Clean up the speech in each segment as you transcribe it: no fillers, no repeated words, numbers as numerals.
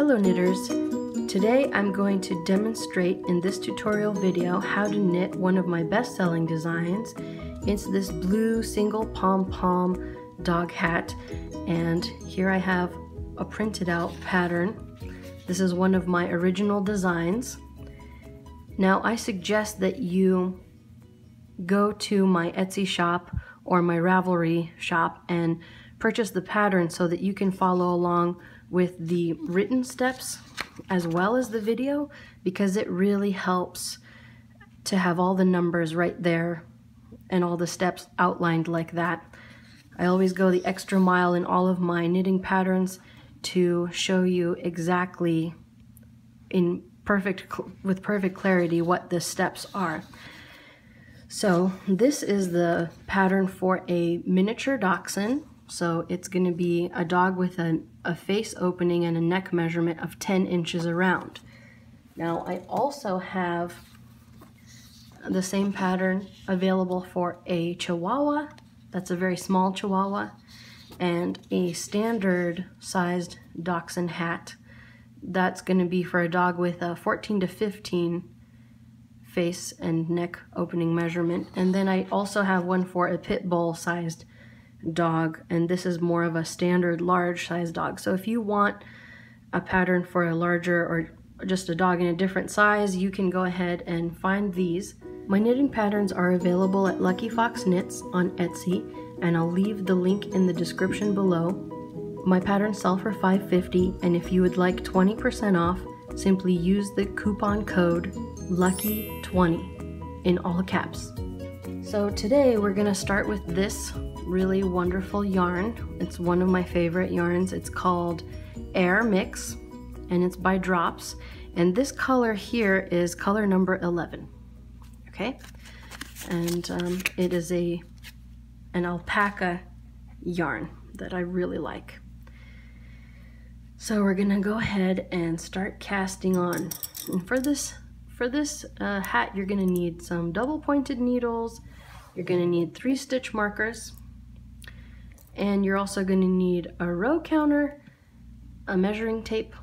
Hello knitters! Today I'm going to demonstrate in this tutorial video how to knit one of my best-selling designs. It's this blue single pom-pom dog hat, and here I have a printed out pattern. This is one of my original designs. Now I suggest that you go to my Etsy shop or my Ravelry shop and purchase the pattern so that you can follow along with the written steps as well as the video, because it really helps to have all the numbers right there and all the steps outlined like that. I always go the extra mile in all of my knitting patterns to show you exactly with perfect clarity what the steps are. So this is the pattern for a miniature dachshund. So it's going to be a dog with a face opening and a neck measurement of 10 inches around. Now I also have the same pattern available for a chihuahua. That's a very small chihuahua, and a standard sized dachshund hat. That's going to be for a dog with a 14 to 15 face and neck opening measurement. And then I also have one for a pit bull sized dog, and this is more of a standard large size dog. So if you want a pattern for a larger or just a dog in a different size, you can go ahead and find these. My knitting patterns are available at Lucky Fox Knits on Etsy, and I'll leave the link in the description below. My patterns sell for $5.50, and if you would like 20% off, simply use the coupon code LUCKY20 in all caps. So today we're going to start with this really wonderful yarn. It's one of my favorite yarns. It's called Air Mix, and it's by Drops, and this color here is color number 11. Okay, and it is an alpaca yarn that I really like. So we're gonna go ahead and start casting on. And for this hat, you're gonna need some double pointed needles. You're gonna need 3 stitch markers, and you're also gonna need a row counter, a measuring tape,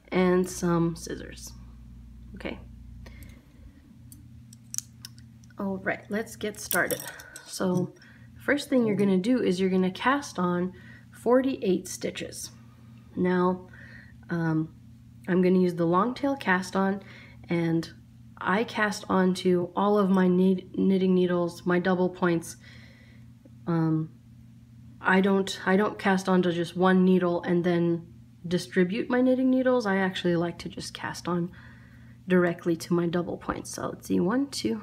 and some scissors. Okay. All right, let's get started. So first thing you're gonna do is you're gonna cast on 48 stitches. Now, I'm gonna use the Longtail Cast on, and I cast onto all of my knitting needles, my double points. I don't cast onto just one needle and then distribute my knitting needles. I actually like to just cast on directly to my double points. So let's see, 1, 2,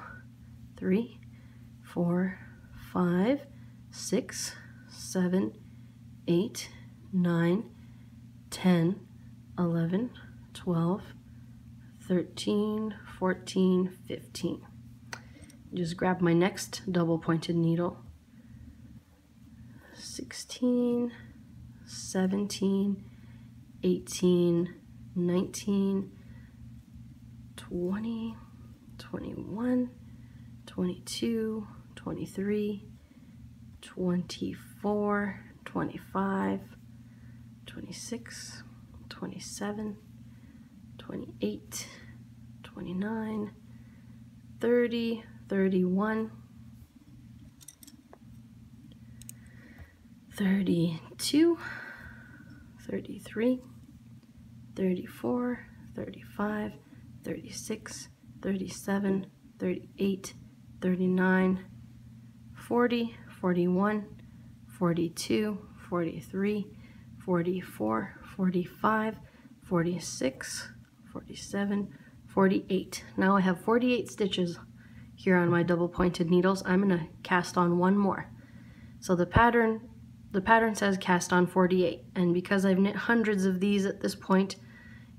3, 4, 5, 6, 7, 8, 9, 10, 11, 12, 13, 14, 15. Just grab my next double pointed needle. 16, 17, 18, 19, 20, 21, 22, 23, 24, 25, 26, 27, 28, 29, 30, 31, 32, 33, 34, 35, 36, 37, 38, 39, 40, 41, 42, 43, 44, 45, 46, 47, 48. Now I have 48 stitches here on my double pointed needles. I'm going to cast on one more. So the pattern says cast on 48, and because I've knit hundreds of these at this point,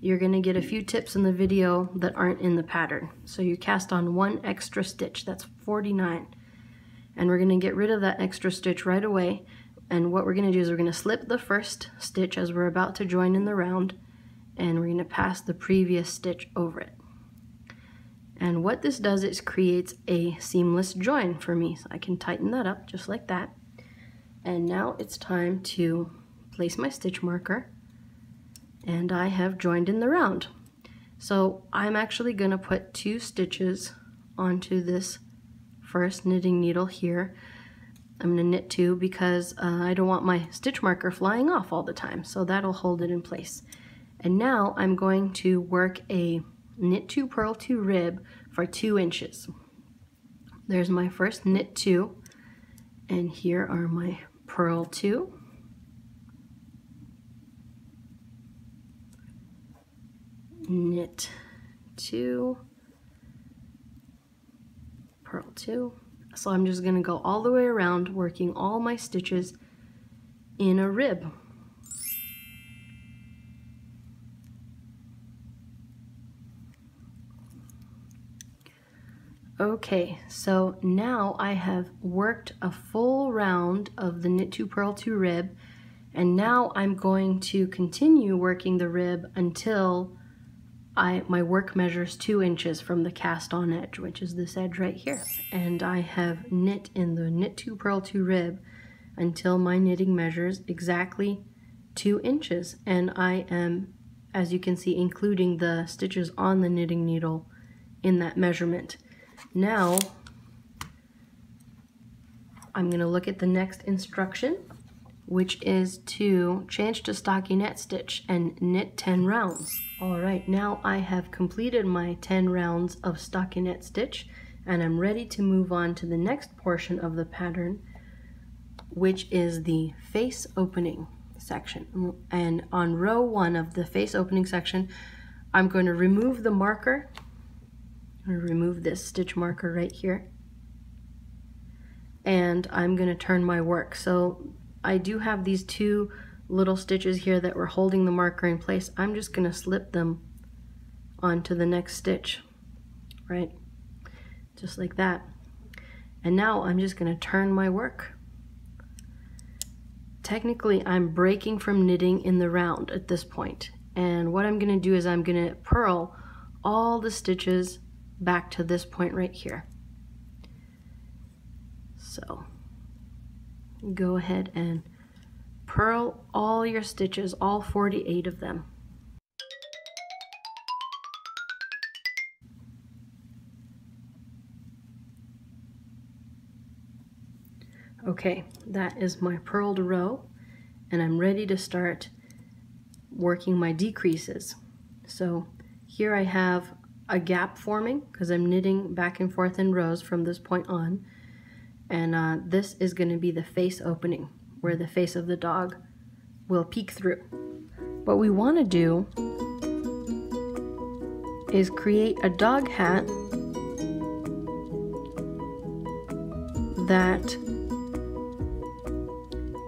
you're going to get a few tips in the video that aren't in the pattern. So you cast on one extra stitch, that's 49. And we're going to get rid of that extra stitch right away. And what we're going to do is we're going to slip the first stitch as we're about to join in the round, and we're going to pass the previous stitch over it. And what this does is creates a seamless join for me. So I can tighten that up just like that. And now it's time to place my stitch marker and I have joined in the round. So I'm actually going to put 2 stitches onto this first knitting needle here. I'm going to knit 2 because I don't want my stitch marker flying off all the time, so that'll hold it in place. And now I'm going to work a knit 2, purl 2 rib for 2 inches. There's my first knit 2, and here are my purl 2. Knit 2, purl 2. So I'm just going to go all the way around, working all my stitches in a rib. Okay, so now I have worked a full round of the knit 2, purl 2 rib, and now I'm going to continue working the rib until my work measures 2 inches from the cast on edge, which is this edge right here. And I have knit in the knit 2, purl 2 rib until my knitting measures exactly 2 inches. And I am, as you can see, including the stitches on the knitting needle in that measurement. Now I'm going to look at the next instruction, which is to change to stockinette stitch and knit 10 rounds. Alright, now I have completed my 10 rounds of stockinette stitch, and I'm ready to move on to the next portion of the pattern, which is the face opening section. And on row 1 of the face opening section, I'm going to remove the marker. I'm going to remove this stitch marker right here, and I'm going to turn my work. So I do have these 2 little stitches here that were holding the marker in place. I'm just going to slip them onto the next stitch, right? Just like that. And now I'm just going to turn my work. Technically, I'm breaking from knitting in the round at this point. And what I'm going to do is I'm going to purl all the stitches back to this point right here. So go ahead and purl all your stitches, all 48 of them. Okay, that is my purled row, and I'm ready to start working my decreases. So here I have a gap forming because I'm knitting back and forth in rows from this point on. And this is going to be the face opening, where the face of the dog will peek through. What we want to do is create a dog hat that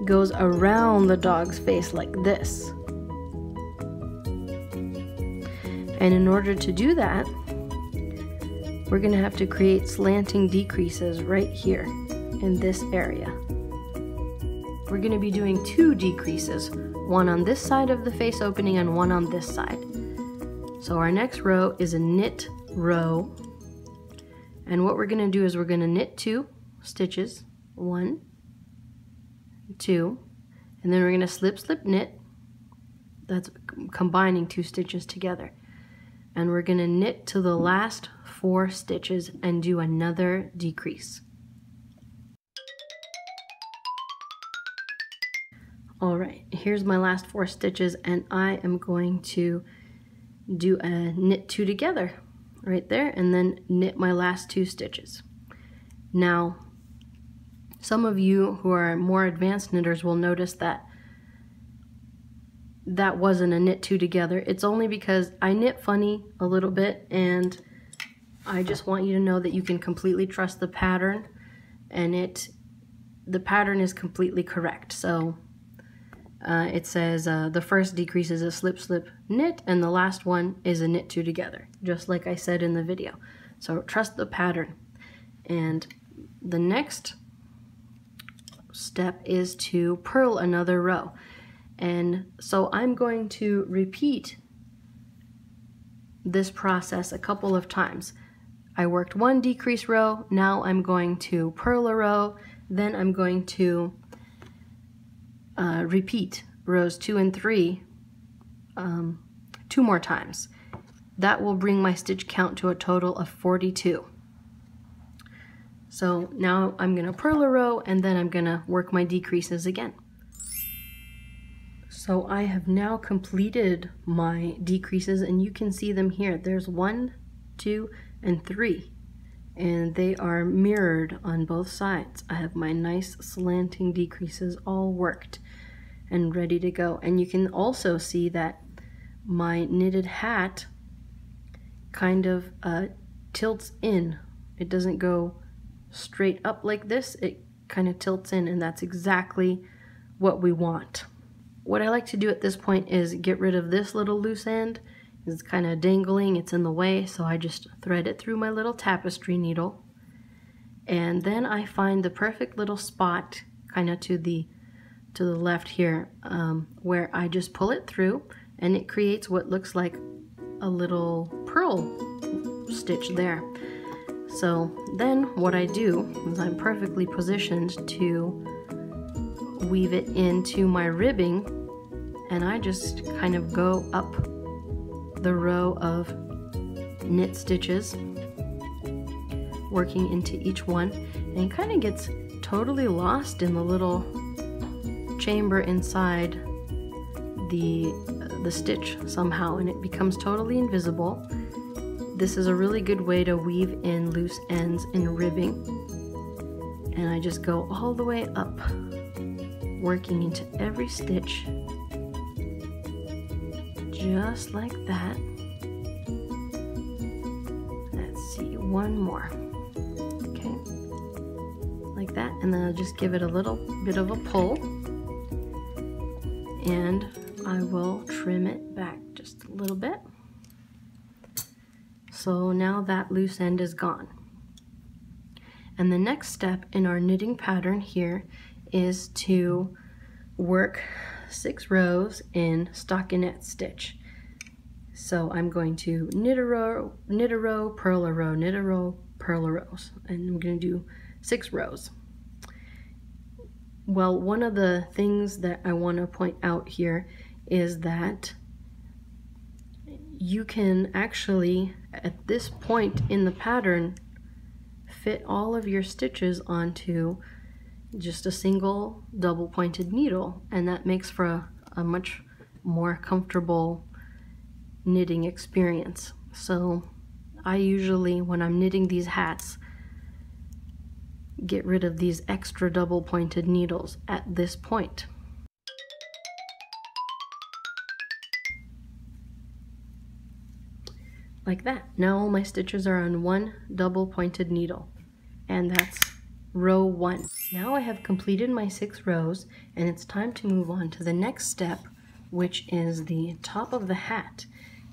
goes around the dog's face like this. And in order to do that, we're going to have to create slanting decreases right here in this area. We're going to be doing 2 decreases, one on this side of the face opening and one on this side. So our next row is a knit row, and what we're going to do is we're going to knit 2 stitches, 1, 2, and then we're going to slip, slip, knit. That's combining 2 stitches together. And we're going to knit to the last 4 stitches and do another decrease. Alright, here's my last 4 stitches, and I am going to do a knit 2 together right there, and then knit my last 2 stitches. Now, some of you who are more advanced knitters will notice that that wasn't a knit 2 together. It's only because I knit funny a little bit, and I just want you to know that you can completely trust the pattern, and the pattern is completely correct. So it says the first decrease is a slip, slip, knit, and the last one is a knit 2 together, just like I said in the video. So trust the pattern. And the next step is to purl another row. And so I'm going to repeat this process a couple of times. I worked 1 decrease row, now I'm going to purl a row, then I'm going to repeat rows 2 and 3 2 more times. That will bring my stitch count to a total of 42. So now I'm going to purl a row and then I'm going to work my decreases again. So I have now completed my decreases and you can see them here. There's 1, 2, and 3. And they are mirrored on both sides. I have my nice slanting decreases all worked and ready to go. And you can also see that my knitted hat kind of tilts in. It doesn't go straight up like this. It kind of tilts in, and that's exactly what we want. What I like to do at this point is get rid of this little loose end. It's kind of dangling, it's in the way, so I just thread it through my little tapestry needle. And then I find the perfect little spot kind of to the left here, where I just pull it through and it creates what looks like a little purl stitch there. So then what I do is I'm perfectly positioned to weave it into my ribbing, and I just kind of go up the row of knit stitches, working into each one, and it kind of gets totally lost in the little chamber inside the stitch somehow, and it becomes totally invisible. This is a really good way to weave in loose ends in ribbing, and I just go all the way up, working into every stitch just like that. Let's see, one more. Okay, like that, and then I'll just give it a little bit of a pull, and I will trim it back just a little bit. So now that loose end is gone. And the next step in our knitting pattern here is to work 6 rows in stockinette stitch. So I'm going to knit a row, purl a row, knit a row, purl a row, and I'm going to do 6 rows. Well, one of the things that I want to point out here is that you can actually, at this point in the pattern, fit all of your stitches onto just a single double pointed needle, and that makes for a much more comfortable knitting experience. So I usually, when I'm knitting these hats, get rid of these extra double pointed needles at this point. Like that. Now all my stitches are on one double pointed needle, and that's row 1. Now I have completed my 6 rows, and it's time to move on to the next step, which is the top of the hat.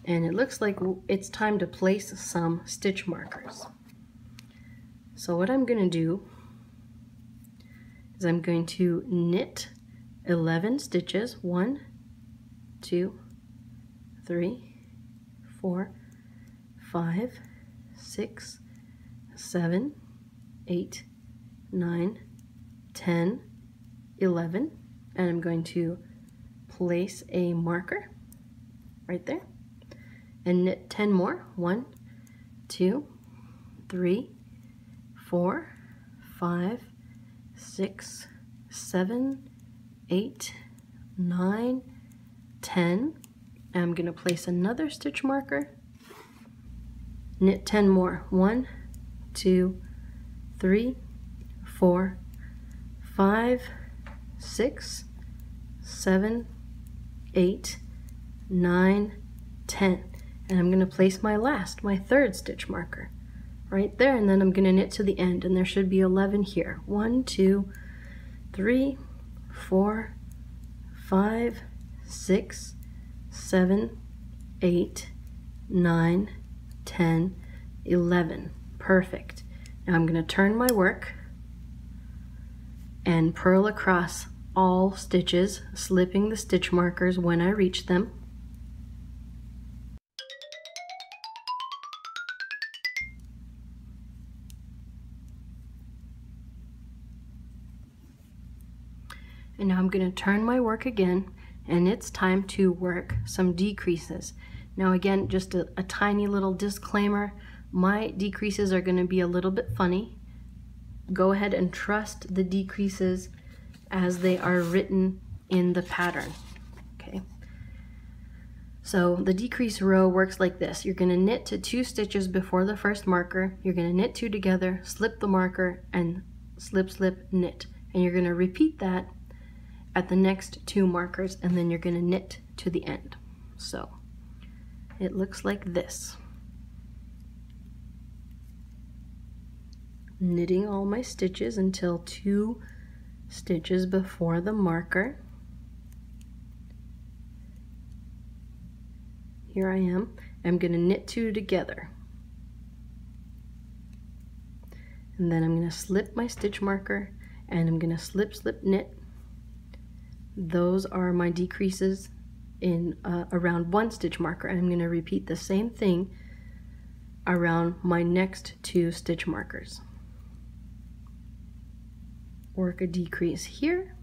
And it looks like it's time to place some stitch markers. So what I'm going to do is I'm going to knit 11 stitches. 1, 2, 3, 4, 5, 6, 7, 8, 9, 10, 11, and I'm going to place a marker right there and knit 10 more. 1, 2, 3, 4, 5, 6, 7, 8, 9, 10. And I'm going to place another stitch marker, knit 10 more. 1, 2, 3, 4, 5, 6, 7, 8, 9, 10. And I'm going to place my third stitch marker right there, and then I'm going to knit to the end, and there should be 11 here. 1, 2, 3, 4, 5, 6, 7, 8, 9, 10, 11. Perfect. Now I'm going to turn my work and purl across all stitches, slipping the stitch markers when I reach them. And now I'm going to turn my work again and it's time to work some decreases. Now again, just a tiny little disclaimer, my decreases are going to be a little bit funny. Go ahead and trust the decreases as they are written in the pattern. Okay. So the decrease row works like this. You're going to knit to 2 stitches before the first marker. You're going to knit 2 together, slip the marker, and slip, slip, knit. And you're going to repeat that at the next 2 markers, and then you're going to knit to the end. So it looks like this. Knitting all my stitches until 2 stitches before the marker. Here I am. I'm going to knit 2 together. And then I'm going to slip my stitch marker, and I'm going to slip, slip, knit. Those are my decreases in around 1 stitch marker, and I'm going to repeat the same thing around my next 2 stitch markers. Work a decrease here,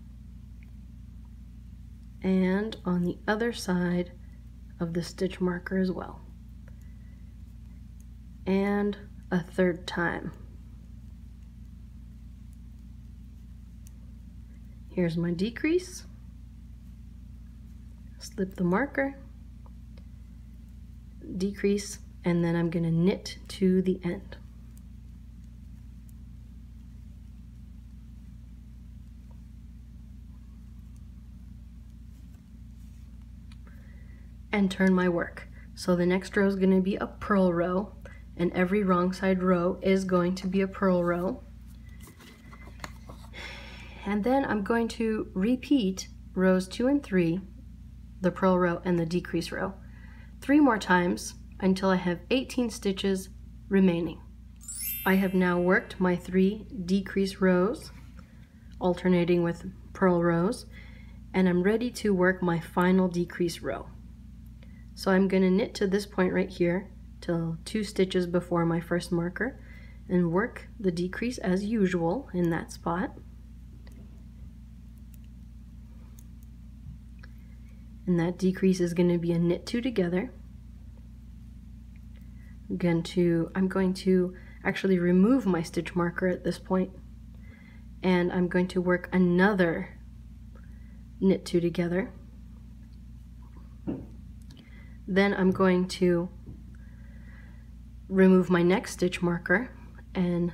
and on the other side of the stitch marker as well, and a 3rd time. Here's my decrease, slip the marker, decrease, and then I'm going to knit to the end. And turn my work. So the next row is going to be a purl row, and every wrong side row is going to be a purl row. And then I'm going to repeat rows 2 and 3, the purl row and the decrease row, 3 more times until I have 18 stitches remaining. I have now worked my 3 decrease rows, alternating with purl rows, and I'm ready to work my final decrease row. So I'm going to knit to this point right here till 2 stitches before my first marker and work the decrease as usual in that spot. And that decrease is going to be a knit 2 together. I'm going to actually remove my stitch marker at this point, and I'm going to work another knit 2 together. Then I'm going to remove my next stitch marker, and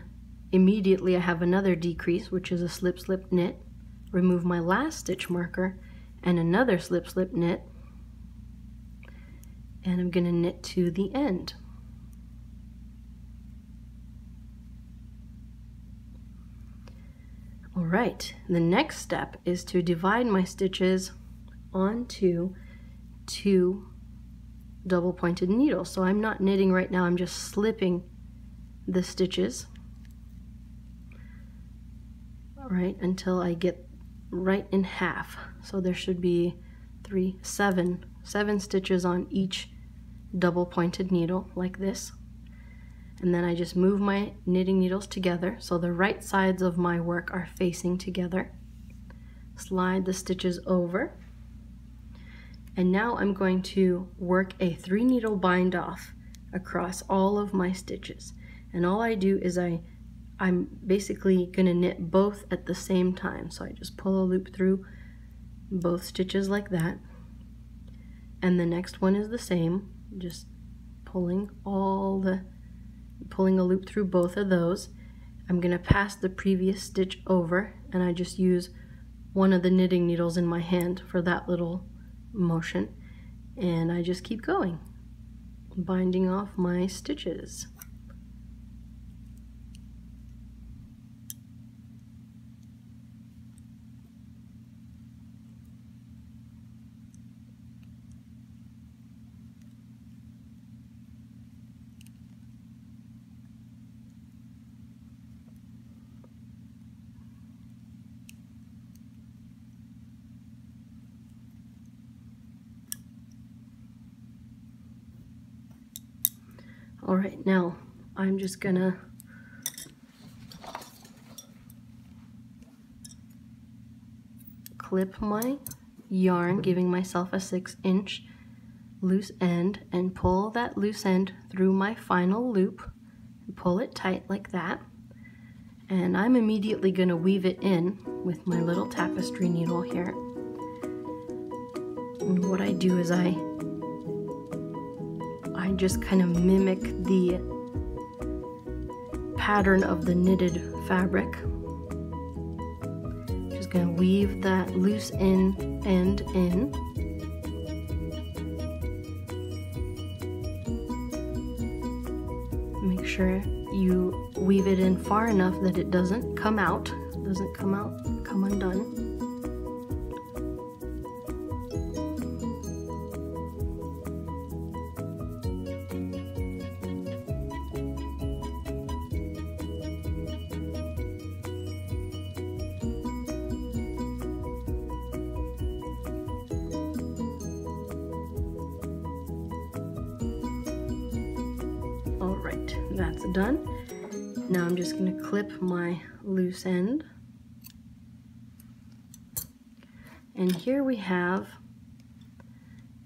immediately I have another decrease, which is a slip, slip, knit. Remove my last stitch marker and another slip, slip, knit, and I'm going to knit to the end. All right, the next step is to divide my stitches onto 2 double pointed needles. So I'm not knitting right now, I'm just slipping the stitches, all right, until I get right in half. So there should be 7 stitches on each double pointed needle like this. And then I just move my knitting needles together so the right sides of my work are facing together. Slide the stitches over. And now I'm going to work a 3 needle bind off across all of my stitches. And all I do is I'm basically going to knit both at the same time. So I just pull a loop through both stitches like that. And the next one is the same, just pulling a loop through both of those. I'm going to pass the previous stitch over, and I just use one of the knitting needles in my hand for that little motion, and I just keep going, binding off my stitches. All right, now I'm just gonna clip my yarn, giving myself a 6-inch loose end, and pull that loose end through my final loop and pull it tight like that. And I'm immediately going to weave it in with my little tapestry needle here. And what I do is I just kind of mimic the pattern of the knitted fabric. Just going to weave that loose end in. Make sure you weave it in far enough that it doesn't come out, come undone. Alright, that's done. Now I'm just going to clip my loose end. And here we have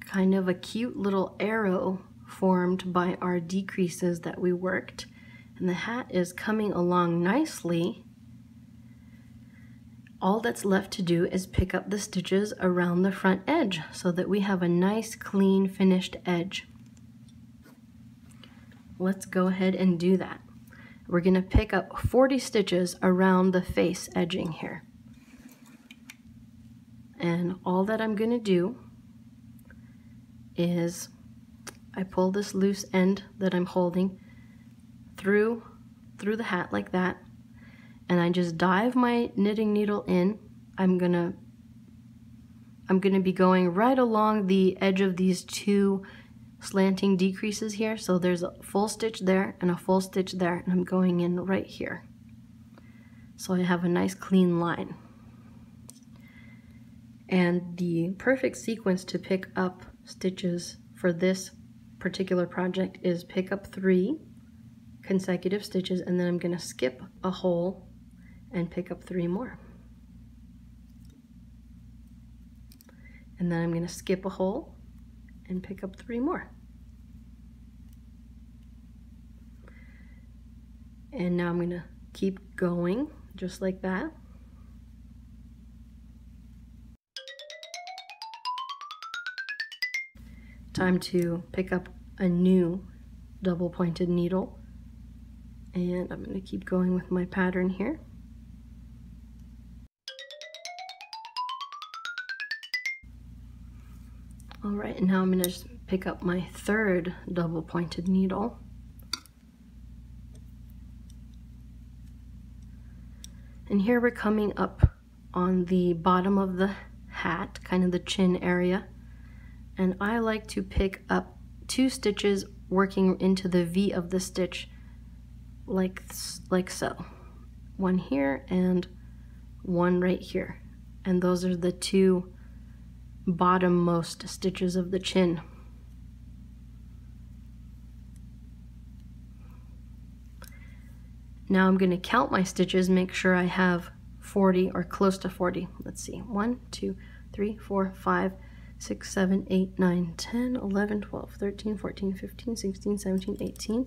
kind of a cute little arrow formed by our decreases that we worked. And the hat is coming along nicely. All that's left to do is pick up the stitches around the front edge so that we have a nice, clean, finished edge. Let's go ahead and do that. We're going to pick up 40 stitches around the face edging here. And all that I'm going to do is I pull this loose end that I'm holding through the hat like that, and I just dive my knitting needle in. I'm gonna be going right along the edge of these two slanting decreases here. So there's a full stitch there and a full stitch there, and I'm going in right here. So I have a nice clean line. And the perfect sequence to pick up stitches for this particular project is pick up 3 consecutive stitches, and then I'm going to skip a hole and pick up 3 more. And then I'm going to skip a hole and pick up 3 more. And now I'm going to keep going just like that. Time to pick up a new double pointed needle, and I'm going to keep going with my pattern here. Alright, and now I'm going to just pick up my 3rd double pointed needle. And here we're coming up on the bottom of the hat, kind of the chin area. And I like to pick up 2 stitches working into the V of the stitch like so. One here and one right here. And those are the 2 bottommost stitches of the chin. Now I'm going to count my stitches, make sure I have 40 or close to 40. Let's see, 1, 2, 3, 4, 5, 6, 7, 8, 9, 10, 11, 12, 13, 14, 15, 16, 17, 18,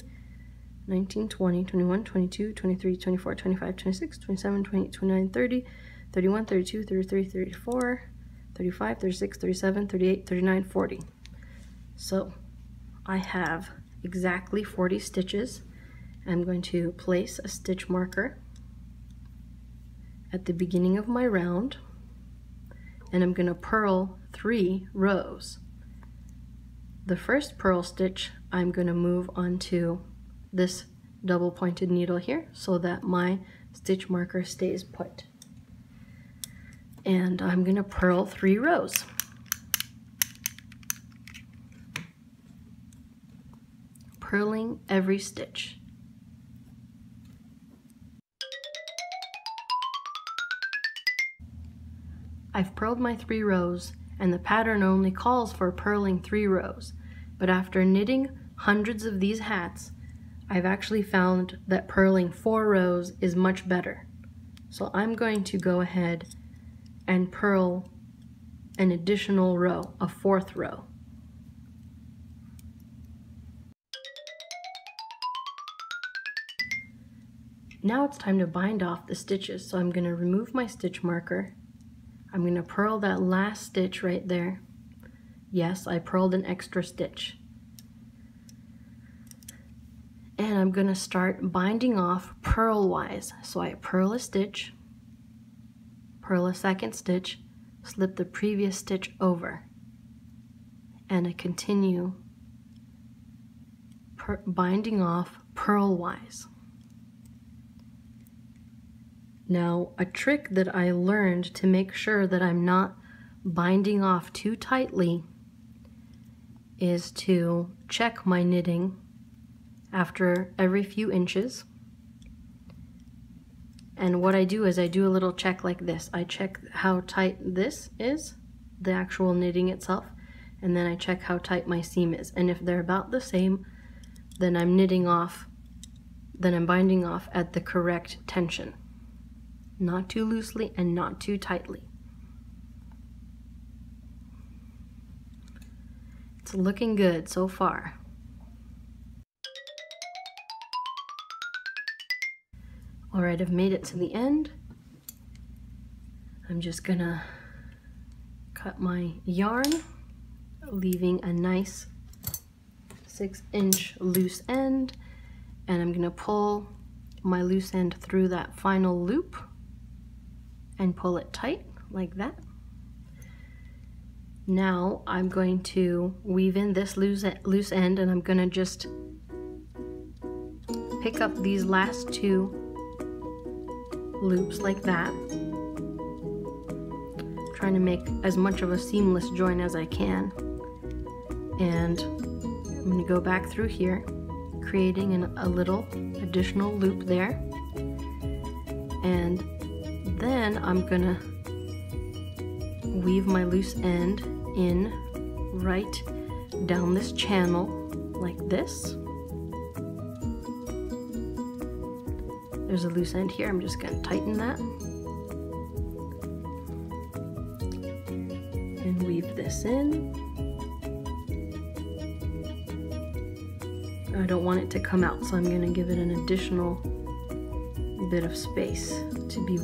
19, 20, 21, 22, 23, 24, 25, 26, 27, 28, 29, 30, 31, 32, 33, 34, 35, 36, 37, 38, 39, 40. So I have exactly 40 stitches. I'm going to place a stitch marker at the beginning of my round, and I'm going to purl 3 rows. The first purl stitch I'm going to move onto this double pointed needle here so that my stitch marker stays put. And I'm going to purl 3 rows. Purling every stitch. I've purled my 3 rows, and the pattern only calls for purling 3 rows, but after knitting hundreds of these hats, I've actually found that purling 4 rows is much better. So I'm going to go ahead and purl an additional row, a fourth row. Now it's time to bind off the stitches. So I'm going to remove my stitch marker. I'm going to purl that last stitch right there. Yes, I purled an extra stitch. And I'm going to start binding off purl-wise. So I purl a stitch, purl a second stitch, slip the previous stitch over, and I continue binding off purl-wise. Now, a trick that I learned to make sure that I'm not binding off too tightly is to check my knitting after every few inches. And what I do is I do a little check like this. I check how tight this is, the actual knitting itself, and then I check how tight my seam is. And if they're about the same, then I'm knitting off, then I'm binding off at the correct tension. Not too loosely and not too tightly. It's looking good so far. Alright, I've made it to the end. I'm just gonna cut my yarn, leaving a nice 6-inch loose end, and I'm gonna pull my loose end through that final loop and pull it tight like that. Now I'm going to weave in this loose end, and I'm going to just pick up these last two loops like that, trying to make as much of a seamless join as I can. And I'm going to go back through here, creating a little additional loop there, and then I'm gonna weave my loose end in right down this channel like this. There's a loose end here. I'm just gonna tighten that and weave this in. I don't want it to come out, so I'm gonna give it an additional bit of space to be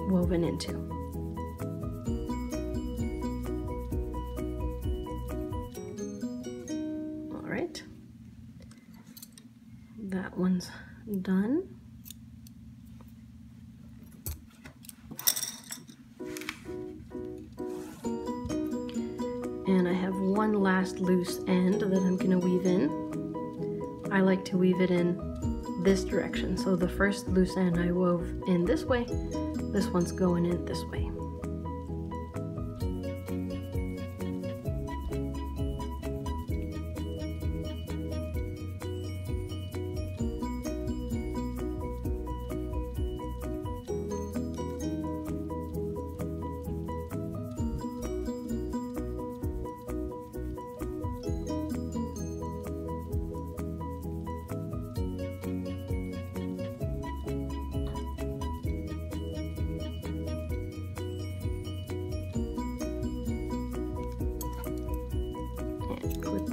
woven into. All right, that one's done. And I have one last loose end that I'm going to weave in. I like to weave it in this direction. So the first loose end I wove in this way, this one's going in this way.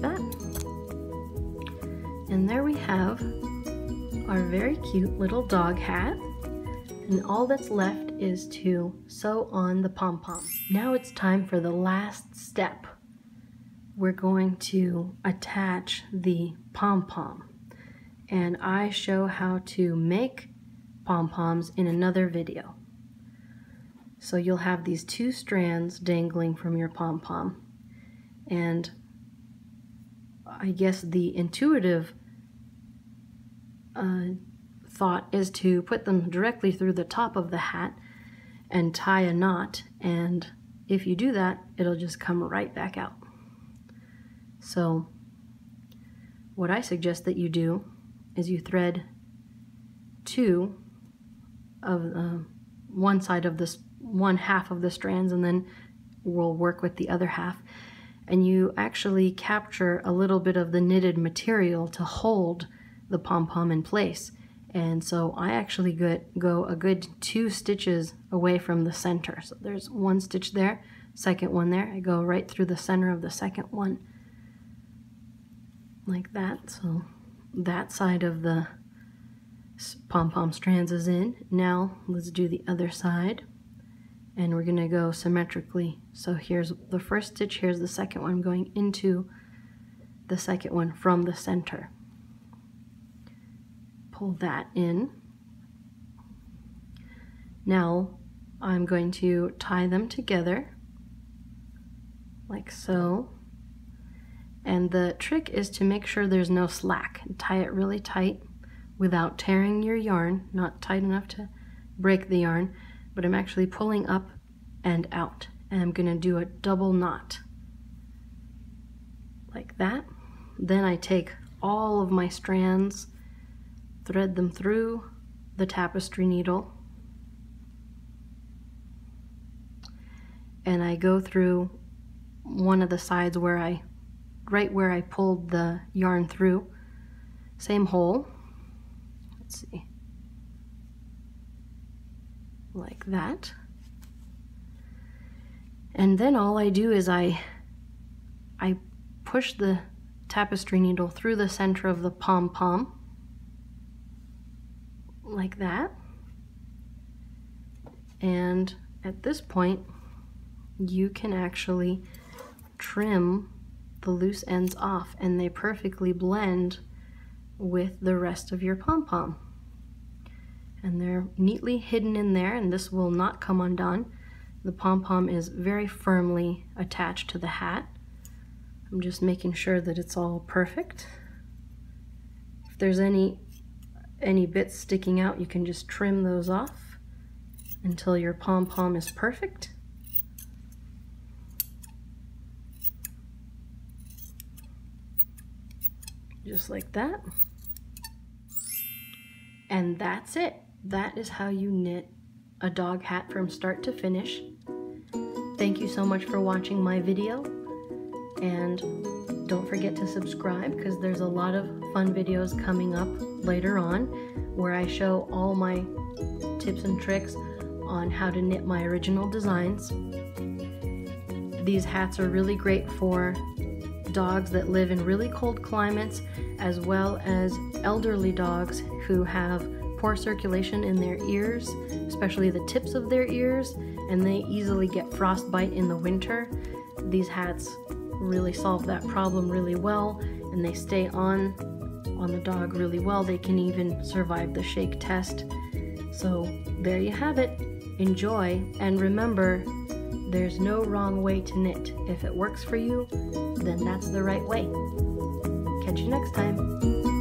That. And there we have our very cute little dog hat, and all that's left is to sew on the pom-pom. Now it's time for the last step. We're going to attach the pom-pom, and I show how to make pom-poms in another video. So you'll have these two strands dangling from your pom-pom, and I guess the intuitive thought is to put them directly through the top of the hat and tie a knot, and if you do that, it'll just come right back out. So what I suggest that you do is you thread two of one side of this, one half of the strands, and then we'll work with the other half. And you actually capture a little bit of the knitted material to hold the pom-pom in place. And so I actually go a good 2 stitches away from the center. So there's 1 stitch there, second one there. I go right through the center of the second one, like that. So that side of the pom-pom strands is in. Now let's do the other side, and we're gonna go symmetrically. So here's the first stitch, here's the second one going into the second one from the center. Pull that in. Now I'm going to tie them together like so, and the trick is to make sure there's no slack. Tie it really tight without tearing your yarn, not tight enough to break the yarn, but I'm actually pulling up and out, and I'm gonna do a double knot like that. Then I take all of my strands, thread them through the tapestry needle, and I go through one of the sides where right where I pulled the yarn through, same hole, let's see, like that. And then all I do is I push the tapestry needle through the center of the pom-pom, like that. And at this point, you can actually trim the loose ends off, and they perfectly blend with the rest of your pom-pom. And they're neatly hidden in there, and this will not come undone. The pom-pom is very firmly attached to the hat. I'm just making sure that it's all perfect. If there's any bits sticking out, you can just trim those off until your pom-pom is perfect. Just like that. And that's it. That is how you knit a dog hat from start to finish. Thank you so much for watching my video, and don't forget to subscribe because there's a lot of fun videos coming up later on where I show all my tips and tricks on how to knit my original designs. These hats are really great for dogs that live in really cold climates, as well as elderly dogs who have poor circulation in their ears, especially the tips of their ears, and they easily get frostbite in the winter. These hats really solve that problem really well, and they stay on the dog really well. They can even survive the shake test. So there you have it. Enjoy, and remember, there's no wrong way to knit. If it works for you, then that's the right way. Catch you next time.